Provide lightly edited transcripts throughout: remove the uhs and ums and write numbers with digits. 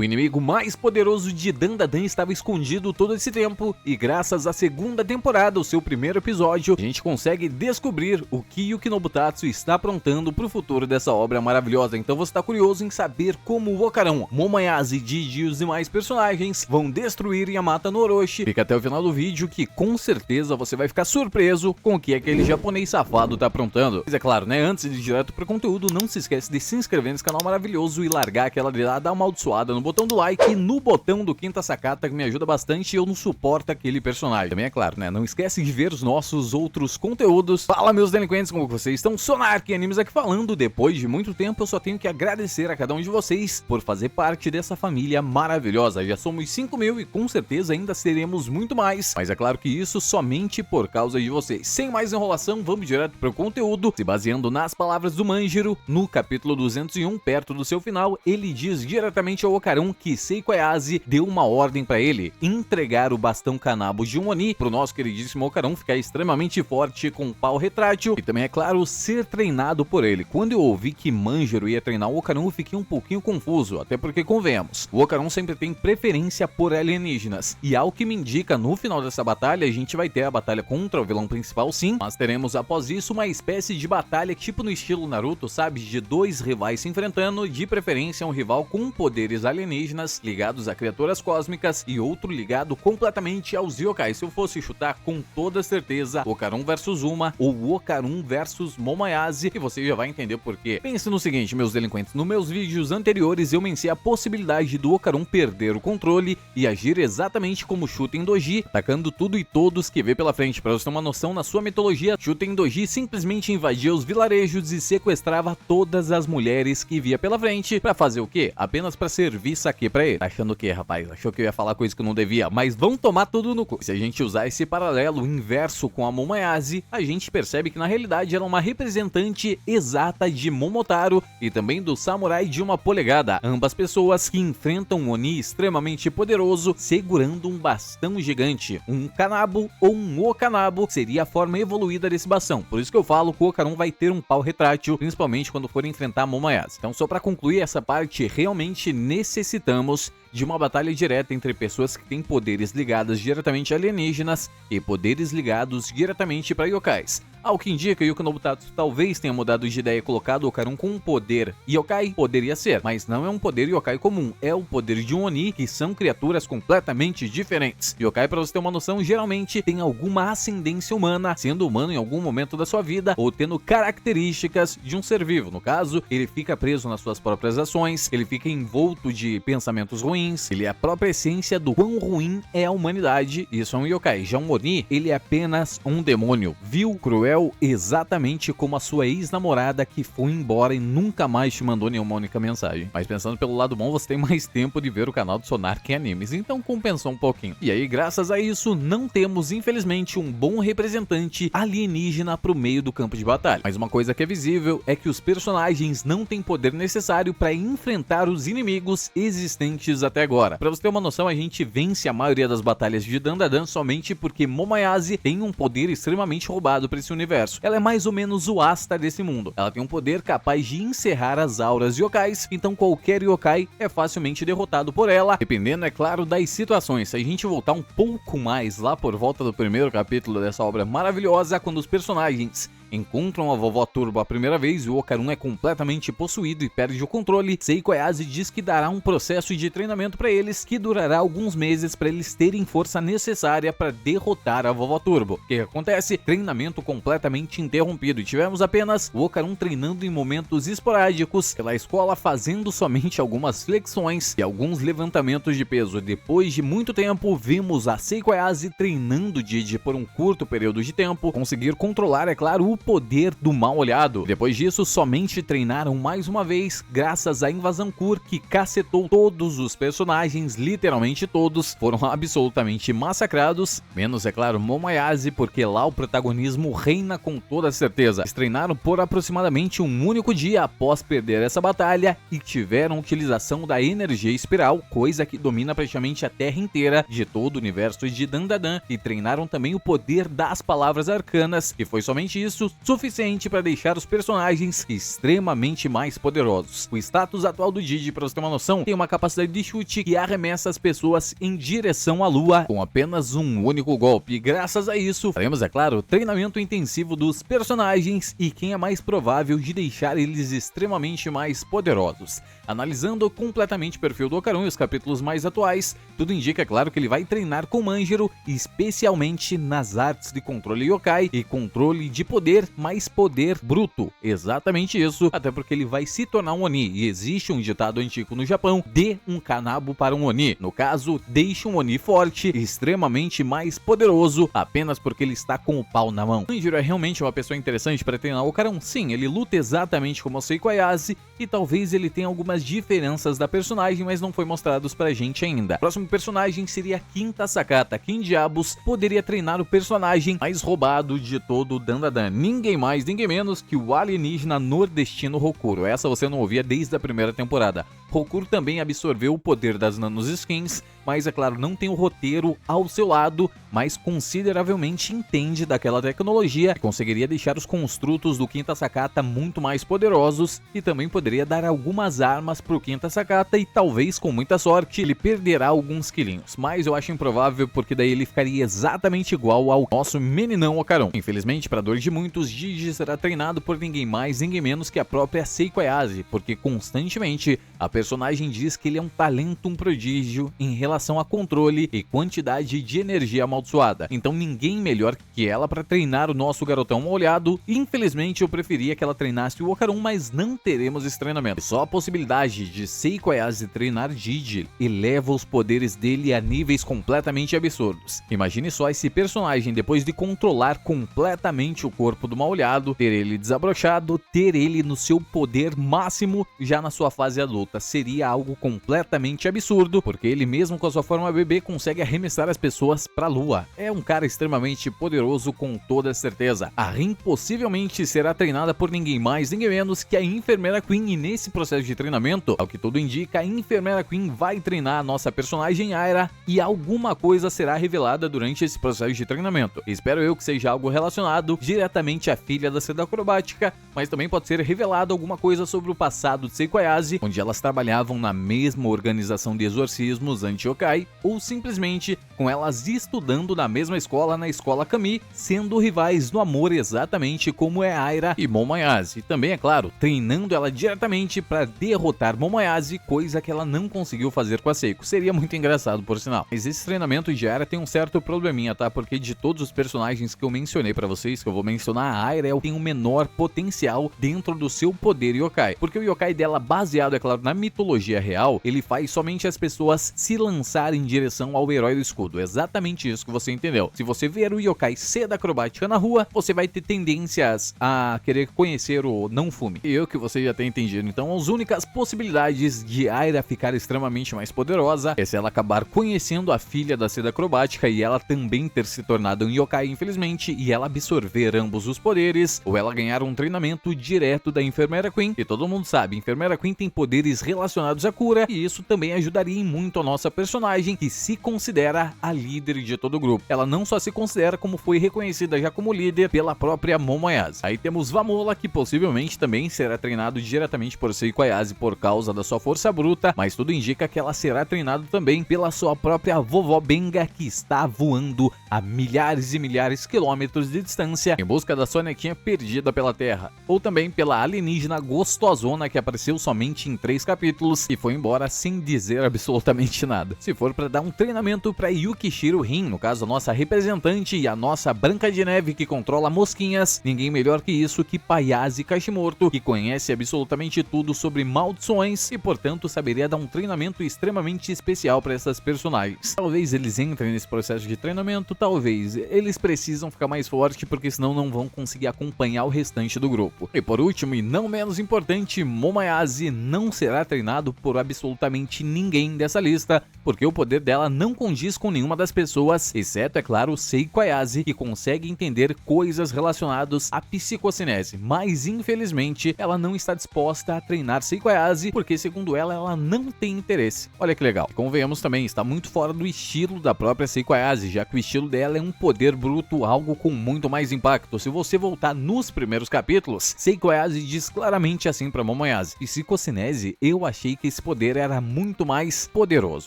O inimigo mais poderoso de Dandadan estava escondido todo esse tempo e graças à segunda temporada, o seu primeiro episódio, a gente consegue descobrir o que Yuki Nobutatsu está aprontando para o futuro dessa obra maravilhosa. Então você está curioso em saber como o Okarun, Momoyase, Jiji e os demais personagens vão destruir Yamata no Orochi? Fica até o final do vídeo que com certeza você vai ficar surpreso com o que aquele japonês safado tá aprontando. Mas é claro, né, antes de ir direto pro conteúdo, não se esquece de se inscrever nesse canal maravilhoso e largar aquela da amaldiçoada no botão do like e no botão do Quinta Sakata, que me ajuda bastante e eu não suporto aquele personagem. Também é claro, né, não esquece de ver os nossos outros conteúdos. Fala, meus delinquentes, como vocês estão? Sonark Animes aqui falando. Depois de muito tempo eu só tenho que agradecer a cada um de vocês por fazer parte dessa família maravilhosa. Já somos 5.000 e com certeza ainda seremos muito mais, mas é claro que isso somente por causa de vocês. Sem mais enrolação, vamos direto pro conteúdo. Se baseando nas palavras do Manjiro, no capítulo 201, perto do seu final, ele diz diretamente ao Okarun que Seiko Ayase deu uma ordem para ele: entregar o bastão Kanabo de um Oni pro nosso queridíssimo Okarun ficar extremamente forte com o pau retrátil e também, é claro, ser treinado por ele. Quando eu ouvi que Manjiro ia treinar o Okarun, eu fiquei um pouquinho confuso, até porque, convenhamos, o Okarun sempre tem preferência por alienígenas, e ao que me indica, no final dessa batalha, a gente vai ter a batalha contra o vilão principal, sim, mas teremos após isso uma espécie de batalha tipo no estilo Naruto, sabe, de dois rivais se enfrentando, de preferência um rival com poderes alienígenas ligados a criaturas cósmicas e outro ligado completamente aos yokai. Se eu fosse chutar, com toda certeza, Okarun versus Uma ou Okarun versus Momoyase, e você já vai entender por quê. Pense no seguinte, meus delinquentes, nos meus vídeos anteriores eu mencionei a possibilidade do Okarun perder o controle e agir exatamente como Shuten Doji, atacando tudo e todos que vê pela frente. Para você ter uma noção, na sua mitologia, Shuten Doji simplesmente invadia os vilarejos e sequestrava todas as mulheres que via pela frente. Pra fazer o quê? Apenas pra servir saque pra ele. Tá achando o quê, rapaz? Achou que eu ia falar coisa que eu não devia? Mas vão tomar tudo no cu. Se a gente usar esse paralelo inverso com a Momoyase, a gente percebe que na realidade ela é uma representante exata de Momotaro e também do samurai de uma polegada. Ambas pessoas que enfrentam um Oni extremamente poderoso segurando um bastão gigante. Um Kanabo ou um Okanabo seria a forma evoluída desse bastão. Por isso que eu falo que o Okarun vai ter um pau retrátil, principalmente quando for enfrentar Momoyase. Então, só para concluir essa parte, realmente necessitamos de uma batalha direta entre pessoas que têm poderes ligados diretamente a alienígenas e poderes ligados diretamente para yokais. Ao que indica, Yuki Nobutatsu talvez tenha mudado de ideia e colocado o Okarun com um poder yokai. Poderia ser, mas não é um poder yokai comum, é o poder de um Oni, que são criaturas completamente diferentes. Yokai, para você ter uma noção, geralmente tem alguma ascendência humana, sendo humano em algum momento da sua vida, ou tendo características de um ser vivo. No caso, ele fica preso nas suas próprias ações, ele fica envolto de pensamentos ruins, ele é a própria essência do quão ruim é a humanidade. Isso é um yokai. Já um Oni, ele é apenas um demônio, vil, cruel, exatamente como a sua ex-namorada que foi embora e nunca mais te mandou nenhuma única mensagem. Mas pensando pelo lado bom, você tem mais tempo de ver o canal do Sonark Animes, então compensou um pouquinho. E aí, graças a isso, não temos, infelizmente, um bom representante alienígena pro meio do campo de batalha. Mas uma coisa que é visível é que os personagens não têm poder necessário para enfrentar os inimigos existentes até agora. Pra você ter uma noção, a gente vence a maioria das batalhas de Dandadan somente porque Momoyase tem um poder extremamente roubado para esse universo. Ela é mais ou menos o Asta desse mundo. Ela tem um poder capaz de encerrar as auras yokais, então qualquer yokai é facilmente derrotado por ela, dependendo, é claro, das situações. Se a gente voltar um pouco mais lá por volta do primeiro capítulo dessa obra maravilhosa, quando os personagens encontram a vovó Turbo a primeira vez e o Okarun é completamente possuído e perde o controle, Seiko Ayase diz que dará um processo de treinamento para eles que durará alguns meses para eles terem força necessária para derrotar a vovó Turbo. O que acontece? Treinamento completamente interrompido e tivemos apenas o Okarun treinando em momentos esporádicos pela escola, fazendo somente algumas flexões e alguns levantamentos de peso. Depois de muito tempo, vimos a Seiko Ayase treinando Jiji por um curto período de tempo, conseguir controlar, é claro, o poder do mal olhado. Depois disso, somente treinaram mais uma vez, graças à invasão Kur, que cacetou todos os personagens, literalmente todos, foram absolutamente massacrados, menos, é claro, Momoyase, porque lá o protagonismo reina com toda certeza. Eles treinaram por aproximadamente um único dia após perder essa batalha e tiveram utilização da energia espiral, coisa que domina praticamente a terra inteira de todo o universo de Dandadan, e treinaram também o poder das palavras arcanas, e foi somente isso, recursos suficiente para deixar os personagens extremamente mais poderosos. O status atual do Didi, para você ter uma noção, tem uma capacidade de chute que arremessa as pessoas em direção à lua com apenas um único golpe. E graças a isso, faremos, é claro, treinamento intensivo dos personagens e quem é mais provável de deixar eles extremamente mais poderosos. Analisando completamente o perfil do Ocaron e os capítulos mais atuais, tudo indica, é claro, que ele vai treinar com Manjiro, especialmente nas artes de controle yokai e controle de poder, mais poder bruto. Exatamente isso, até porque ele vai se tornar um Oni, e existe um ditado antigo no Japão: dê um kanabo para um Oni. No caso, deixe um Oni forte, extremamente mais poderoso, apenas porque ele está com o pau na mão. Manjiro é realmente uma pessoa interessante para treinar o Ocaron. Sim, ele luta exatamente como o Seiko Ayase, e talvez ele tenha algumas diferenças da personagem, mas não foi mostrados pra gente ainda. O próximo personagem seria Quinta Sakata. Quem diabos poderia treinar o personagem mais roubado de todo o Dandadan? Ninguém mais, ninguém menos que o alienígena nordestino Rokuro. Essa você não ouvia desde a primeira temporada. Rokuro também absorveu o poder das nanoskins, mas é claro, não tem o roteiro ao seu lado, mas consideravelmente entende daquela tecnologia e conseguiria deixar os construtos do Quinta Sakata muito mais poderosos, e também poderia dar algumas armas pro Quinta Sakata, e talvez, com muita sorte, ele perderá alguns quilinhos, mas eu acho improvável, porque daí ele ficaria exatamente igual ao nosso meninão Ocaron. Infelizmente, para dor de muitos, Didi será treinado por ninguém mais, ninguém menos que a própria Seiko Ayase, porque constantemente a personagem diz que ele é um talento, um prodígio em relação a controle e quantidade de energia amaldiçoada. Então ninguém melhor que ela para treinar o nosso garotão molhado. Infelizmente eu preferia que ela treinasse o Ocaron, mas não teremos esse treinamento. Só a possibilidade de Seiko Ayase treinar Didi eleva os poderes dele a níveis completamente absurdos. Imagine só esse personagem, depois de controlar completamente o corpo do mal-olhado, ter ele desabrochado, ter ele no seu poder máximo já na sua fase adulta. Seria algo completamente absurdo, porque ele mesmo com a sua forma bebê consegue arremessar as pessoas pra lua. É um cara extremamente poderoso, com toda certeza. A Rin possivelmente será treinada por ninguém mais, ninguém menos que a Enfermeira Queen, e nesse processo de treinamento, ao que tudo indica, a Enfermeira Queen vai treinar a nossa personagem Aira, e alguma coisa será revelada durante esse processo de treinamento. Espero eu que seja algo relacionado diretamente à filha da seda acrobática, mas também pode ser revelado alguma coisa sobre o passado de Seiko Ayase, onde elas trabalhavam na mesma organização de exorcismos anti-yokai, ou simplesmente com elas estudando na mesma escola, na escola Kami, sendo rivais no amor, exatamente como é Aira e Momoyase. E também, é claro, treinando ela diretamente para derrotar Momoyase, coisa que ela não conseguiu fazer com a Seiko. Seria muito engraçado, por sinal. Mas esse treinamento de Aira tem um certo probleminha, tá? Porque de todos os personagens que eu mencionei para vocês, que eu vou mencionar, a Aira é o que tem o menor potencial dentro do seu poder yokai. Porque o yokai dela, baseado, é claro, na mitologia real, ele faz somente as pessoas se lançarem em direção ao herói do escudo. Exatamente isso que você entendeu. Se você ver o yokai seda acrobática na rua, você vai ter tendências a querer conhecer o não fume. E eu que você já tem entendido. Então, as únicas possibilidades de Aira ficar extremamente mais poderosa é se ela acabar conhecendo a filha da seda acrobática e ela também ter se tornado um yokai, infelizmente, e ela absorver ambos os poderes, ou ela ganhar um treinamento direto da Enfermeira Queen. E todo mundo sabe, Enfermeira Queen tem poderes relacionados à cura, e isso também ajudaria muito a nossa personagem, que se considera a líder de todo o grupo. Ela não só se considera, como foi reconhecida já como líder pela própria Momoyase. Aí temos Vamola, que possivelmente também será treinado diretamente por Seiko Ayase por causa da sua força bruta, mas tudo indica que ela será treinada também pela sua própria vovó Benga, que está voando a milhares e milhares de quilômetros de distância em busca da sua netinha perdida pela Terra. Ou também pela alienígena gostosona, que apareceu somente em 3 capítulos e foi embora sem dizer absolutamente nada. Se for para dar um treinamento para Yukishiro Rin, no caso a nossa representante e a nossa Branca de Neve que controla mosquinhas, ninguém melhor que isso que Payase Kashimoto, que conhece absolutamente tudo sobre maldições e portanto saberia dar um treinamento extremamente especial para essas personagens. Talvez eles entrem nesse processo de treinamento, talvez eles precisam ficar mais fortes, porque senão não vão conseguir acompanhar o restante do grupo. E por último e não menos importante, Momoyase não será treinado por absolutamente ninguém dessa lista, porque o poder dela não condiz com nenhuma das pessoas, exceto, é claro, Seiko Ayase, que consegue entender coisas relacionadas à psicocinese, mas infelizmente ela não está disposta a treinar Seiko Ayase, Momoyase, porque segundo ela não tem interesse. Olha que legal. E convenhamos também, está muito fora do estilo da própria Seiko Ayase, já que o estilo dela é um poder bruto, algo com muito mais impacto. Se você voltar nos primeiros capítulos, Seiko Ayase diz claramente assim pra Momoyase: psicocinese, eu achei que esse poder era muito mais poderoso.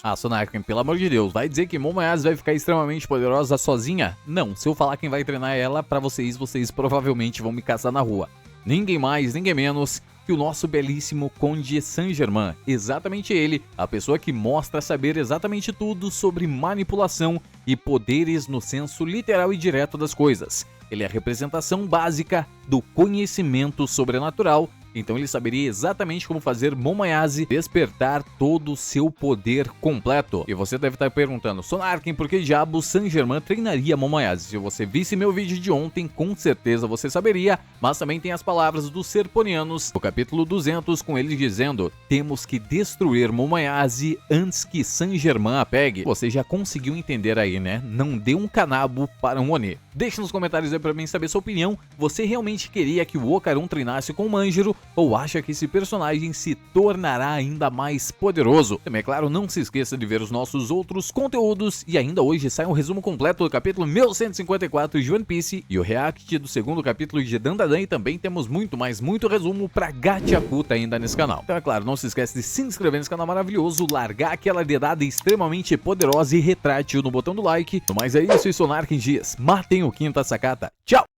Ah, Sonarken, pelo amor de Deus, vai dizer que Momoyase vai ficar extremamente poderosa sozinha? Não, se eu falar quem vai treinar ela pra vocês provavelmente vão me caçar na rua. Ninguém mais, ninguém menos que o nosso belíssimo Conde Saint-Germain. Exatamente ele, a pessoa que mostra saber exatamente tudo sobre manipulação e poderes no senso literal e direto das coisas. Ele é a representação básica do conhecimento sobrenatural, então ele saberia exatamente como fazer Momoyase despertar todo o seu poder completo. E você deve estar perguntando: Sonarken, por que diabos Saint-Germain treinaria Momoyase? Se você visse meu vídeo de ontem, com certeza você saberia, mas também tem as palavras dos Serponianos, no capítulo 200, com eles dizendo: temos que destruir Momoyase antes que Saint-Germain a pegue. Você já conseguiu entender aí, né? Não dê um canabo para um Oni. Deixe nos comentários aí pra mim saber sua opinião. Você realmente queria que o Ocarun treinasse com o Manjiro, ou acha que esse personagem se tornará ainda mais poderoso? Também, é claro, não se esqueça de ver os nossos outros conteúdos, e ainda hoje sai um resumo completo do capítulo 1154 de One Piece e o react do segundo capítulo de Dandadan, e também temos muito resumo pra Gachakuta ainda nesse canal. Então, é claro, não se esqueça de se inscrever nesse canal maravilhoso, largar aquela dedada extremamente poderosa e retrátil no botão do like. No mais é isso, e Sonarken diz: matem o Quinta Sakata. Tchau!